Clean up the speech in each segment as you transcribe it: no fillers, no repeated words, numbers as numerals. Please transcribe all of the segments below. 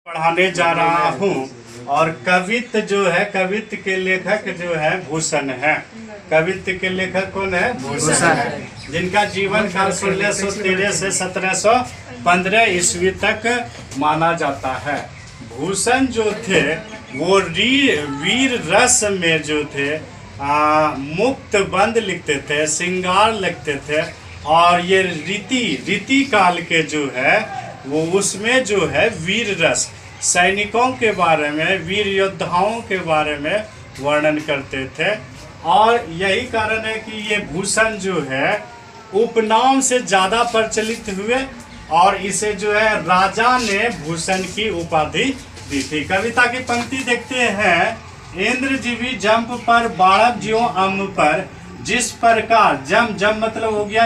पढ़ाने जा रहा हूँ और कवित्त जो है, कवित्त के लेखक जो है भूषण है। कवित्त के लेखक कौन है? भूषण है, जिनका जीवन काल 1613 से 1715 ईस्वी तक माना जाता है। भूषण जो थे वो वीर रस में जो थे मुक्त बंद लिखते थे, श्रृंगार लिखते थे, और ये रीति काल के जो है वो उसमें जो है वीर रस, सैनिकों के बारे में, वीर योद्धाओं के बारे में वर्णन करते थे। और यही कारण है कि ये भूषण जो है उपनाम से ज़्यादा प्रचलित हुए और इसे जो है राजा ने भूषण की उपाधि दी थी। कविता की पंक्ति देखते हैं, इंद्र जीवी जंप पर बाड़ब ज्यों अम्ब पर, जिस प्रकार जम मतलब हो गया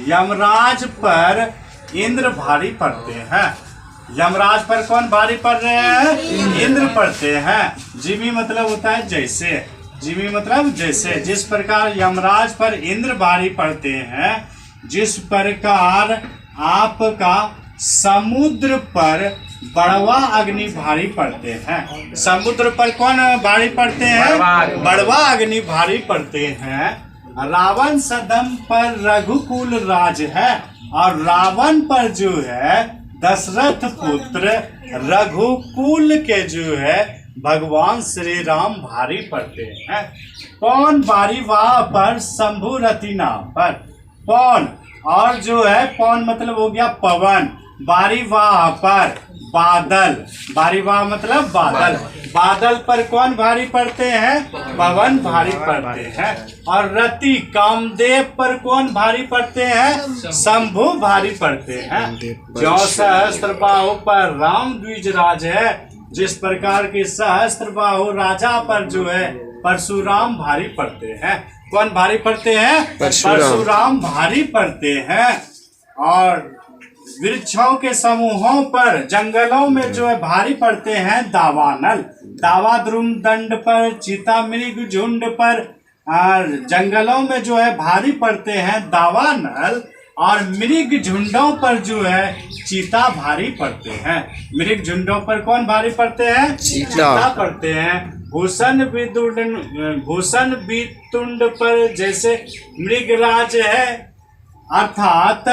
यमराज पर इंद्र भारी पड़ते हैं। यमराज पर कौन भारी पड़ रहे हैं? इंद्र पड़ते हैं। जीवी मतलब होता है जैसे, जीवी मतलब जैसे, जिस प्रकार यमराज पर इंद्र भारी पड़ते हैं, जिस प्रकार आपका समुद्र पर बड़वा अग्नि भारी पड़ते हैं। समुद्र पर कौन भारी पड़ते हैं? बड़वा अग्नि भारी पड़ते हैं। रावण सदम पर रघुकुल राज है, और रावण पर जो है दशरथ पुत्र रघुकुल के जो है भगवान श्री राम भारी पड़ते हैं। कौन भारी? वहां पर शंभु रतिना पर पौन, और जो है पौन मतलब हो गया पवन, बारी वाह पर बादल, बारी वाह मतलब बादल, बादल पर कौन भारी पड़ते हैं? पवन भारी पड़ते हैं। और रति कामदेव पर कौन भारी पड़ते हैं? शंभु भारी पड़ते हैं। जो सहस्त्र बाहु पर राम द्विजराज है, जिस प्रकार के सहस्त्र बाहु राजा पर जो है परशुराम भारी पड़ते हैं। कौन भारी पड़ते हैं? परशुराम भारी पड़ते हैं। और वृक्षों के समूहों पर, जंगलों में जो है भारी पड़ते हैं दावानल, दावा द्रुम दंड पर, चीता मृग झुंड पर, जंगलों में जो है भारी पड़ते हैं दावानल, और मृग झुंडों पर जो है चीता भारी पड़ते हैं। मृग झुंडों पर कौन भारी पड़ते हैं? चीता पड़ते हैं। भूषण वितुंड पर जैसे मृगराज है, अर्थात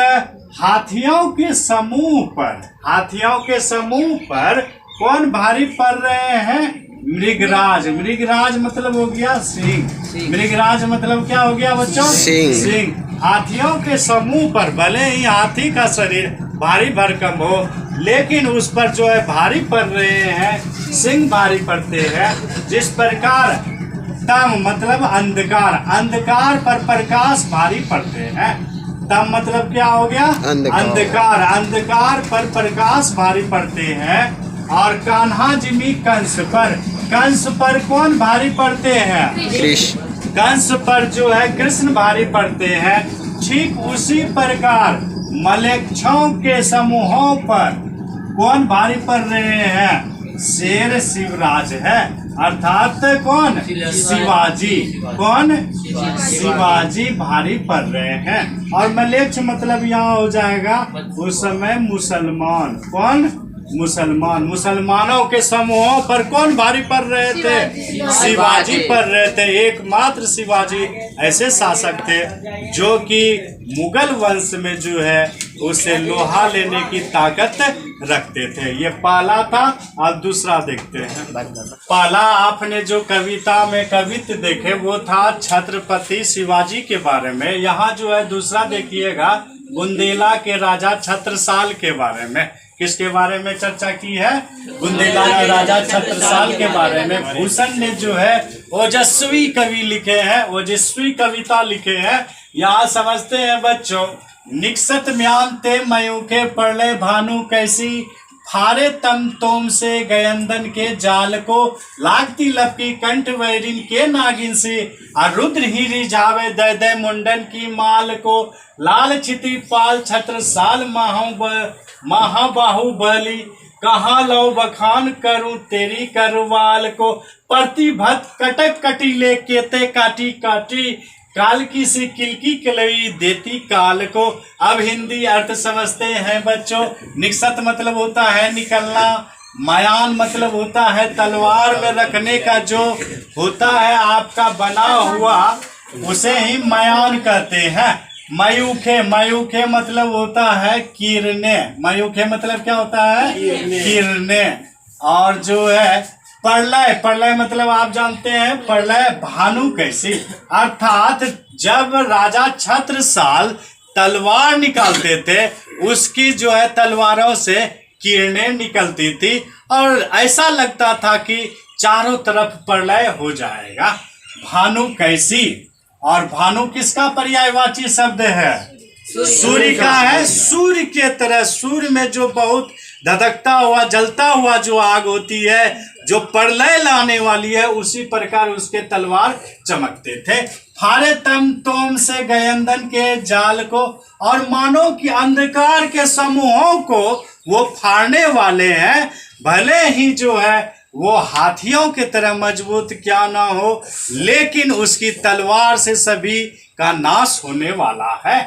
हाथियों के समूह पर, हाथियों के समूह पर कौन भारी पड़ रहे हैं? मृगराज। मृगराज मतलब हो गया सिंह। मृगराज मतलब क्या हो गया बच्चों? सिंह। हाथियों के समूह पर, भले ही हाथी का शरीर भारी भरकम हो, लेकिन उस पर जो है भारी पड़ रहे हैं, सिंह भारी पड़ते हैं। जिस प्रकार तम मतलब अंधकार, अंधकार पर प्रकाश भारी पड़ते हैं। तम मतलब क्या हो गया? अंधकार, अंधकार पर प्रकाश भारी पड़ते हैं। और कान्हा जिमी कंस पर, कंस पर कौन भारी पड़ते हैं? कृष्ण। कंस पर जो है कृष्ण भारी पड़ते हैं। ठीक उसी प्रकार मलेच्छों के समूहों पर कौन भारी पड़ रहे हैं? शेर शिवराज है, अर्थात कौन? शिवाजी। कौन? शिवाजी भारी पड़ रहे हैं। और मलेच्छ मतलब यहाँ हो जाएगा उस समय मुसलमान। कौन? मुसलमान। मुसलमानों के समूहों पर कौन भारी पड़ रहे थे? शिवाजी पड़ रहे थे। एकमात्र शिवाजी ऐसे शासक थे जो कि मुगल वंश में जो है उसे लोहा लेने की ताकत रखते थे। ये पहला था। अब दूसरा देखते हैं। पहला आपने जो कविता में कवित्त देखे वो था छत्रपति शिवाजी के बारे में। यहाँ जो है दूसरा देखिएगा बुंदेला के राजा छत्रसाल के बारे में। किसके बारे में चर्चा की है? बुंदेला के राजा छत्रसाल के बारे में। भूषण ने जो है ओजस्वी कवि लिखे हैं, ओजस्वी कविता लिखे हैं। यहाँ समझते हैं बच्चों, निक्षत म्यान ते मयू के पड़ले भानु कैसी, फारे तम तोम से गयंदन के जाल को, लागती लपकी कंठ वैरिन के नागिन से, रुद्र ही रिझावे दय दय मुंडन की माल को, लाल छिति पाल छत्रसाल महाबाहुबली, कहाँ लो बखान करूं तेरी करवाल को, प्रतिभत कटक कटी ले केते काटी काटी, काल की सी किलकी कलई देती काल को। अब हिंदी अर्थ समझते हैं बच्चों। निक्षत मतलब होता है निकलना, मयान मतलब होता है तलवार में रखने का जो होता है आपका बना हुआ, उसे ही मयान कहते हैं। मयूखे, मयूखे मतलब होता है कीरने। मयूखे मतलब क्या होता है? कीरने। और जो है प्रलय, प्रलय मतलब आप जानते हैं प्रलय भानु कैसी, अर्थात जब राजा छत्रसाल तलवार निकालते थे उसकी जो है तलवारों से किरणें निकलती थी और ऐसा लगता था कि चारों तरफ प्रलय हो जाएगा। भानु कैसी। और भानु किसका पर्यायवाची शब्द है? सूर्य का है। सूर्य के तरह, सूर्य में जो बहुत धधकता हुआ जलता हुआ जो आग होती है जो प्रलय लाने वाली है, उसी प्रकार उसके तलवार चमकते थे। फारे तम तोम से गयंदन के जाल को, और मानो कि अंधकार के समूहों को वो फाड़ने वाले हैं। भले ही जो है वो हाथियों की तरह मजबूत क्या ना हो, लेकिन उसकी तलवार से सभी का नाश होने वाला है।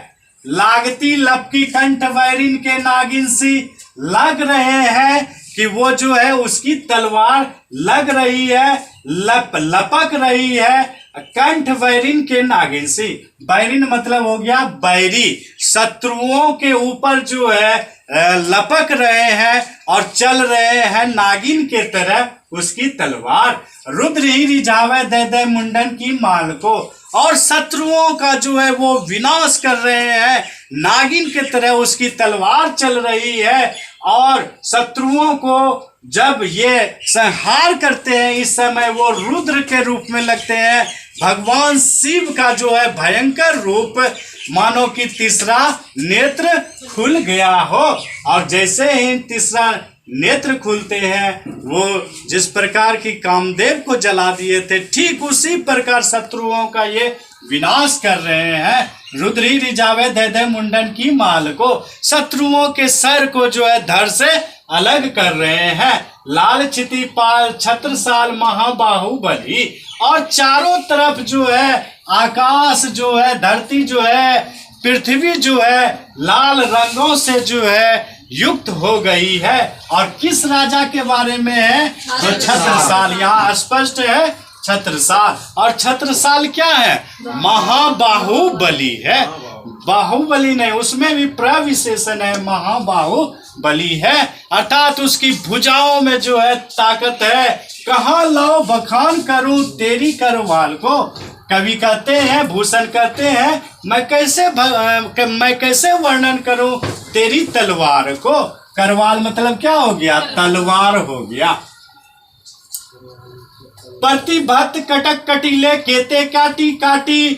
लागती लपकी कंठ बैरिन के नागिन सी, लग रहे हैं कि वो जो है उसकी तलवार लग रही है, लपक रही है कंठ बैरिन के नागिन सी। बैरिन मतलब हो गया बैरी, शत्रुओं के ऊपर जो है लपक रहे हैं और चल रहे हैं नागिन के तरह उसकी तलवार। रुद्र ही रिझावे दे दे मुंडन की माल को, और शत्रुओं का जो है वो विनाश कर रहे हैं, नागिन के तरह उसकी तलवार चल रही है। और शत्रुओं को जब ये संहार करते हैं इस समय वो रुद्र के रूप में लगते हैं। भगवान शिव का जो है भयंकर रूप, मानो कि तीसरा नेत्र खुल गया हो। और जैसे ही तीसरा नेत्र खुलते हैं, वो जिस प्रकार की कामदेव को जला दिए थे, ठीक उसी प्रकार शत्रुओं का ये विनाश कर रहे हैं। रुद्री रिजावे दे दे मुंडन की माल को, शत्रुओं के सर को जो है धड़ से अलग कर रहे हैं। लाल चिति पाल छत्रसाल महाबाहुबली, और चारों तरफ जो है आकाश जो है, धरती जो है, पृथ्वी जो है लाल रंगों से जो है युक्त हो गई है। और किस राजा के बारे में है? तो छत्रसाल, यहाँ स्पष्ट है छत्रसाल। और छत्रसाल क्या है? महाबाहुबली है। बाहुबली नहीं, उसमें भी प्रविशेषण है, महाबाहुबली है। अर्थात उसकी भुजाओं में जो है ताकत है। कहाँ लाओ बखान करूं तेरी करवाल को। कवि कहते हैं, भूषण कहते हैं, मैं कैसे वर्णन करूं तेरी तलवार को। करवाल मतलब क्या हो गया? तलवार हो गया। प्रतिभत कटक कटीले केते काटी काटी,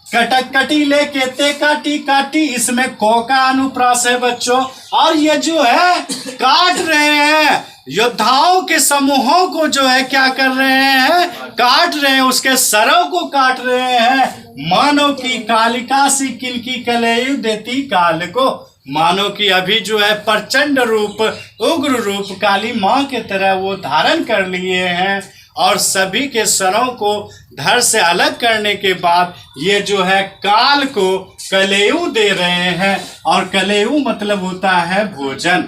कटक कटीले केते काटी काटी, इसमें को का अनुप्रास है बच्चों। और ये जो है काट रहे हैं, योद्धाओं के समूहों को जो है क्या कर रहे हैं? काट रहे हैं, उसके सरों को काट रहे हैं। मानो कि कालिका सी किलकी कलेयु देती काल को, मानो कि अभी जो है प्रचंड रूप, उग्र रूप काली माँ के तरह वो धारण कर लिए हैं। और सभी के सरों को धड़ से अलग करने के बाद ये जो है काल को कलेयु दे रहे हैं। और कलेयु मतलब होता है भोजन।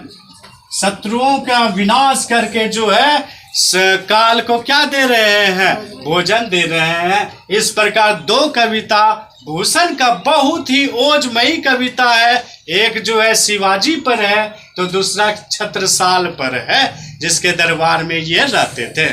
शत्रुओं का विनाश करके जो है काल को क्या दे रहे हैं? भोजन दे रहे हैं। इस प्रकार दो कविता भूषण का बहुत ही ओजमयी कविता है। एक जो है शिवाजी पर है तो दूसरा छत्रसाल पर है, जिसके दरबार में ये रहते थे।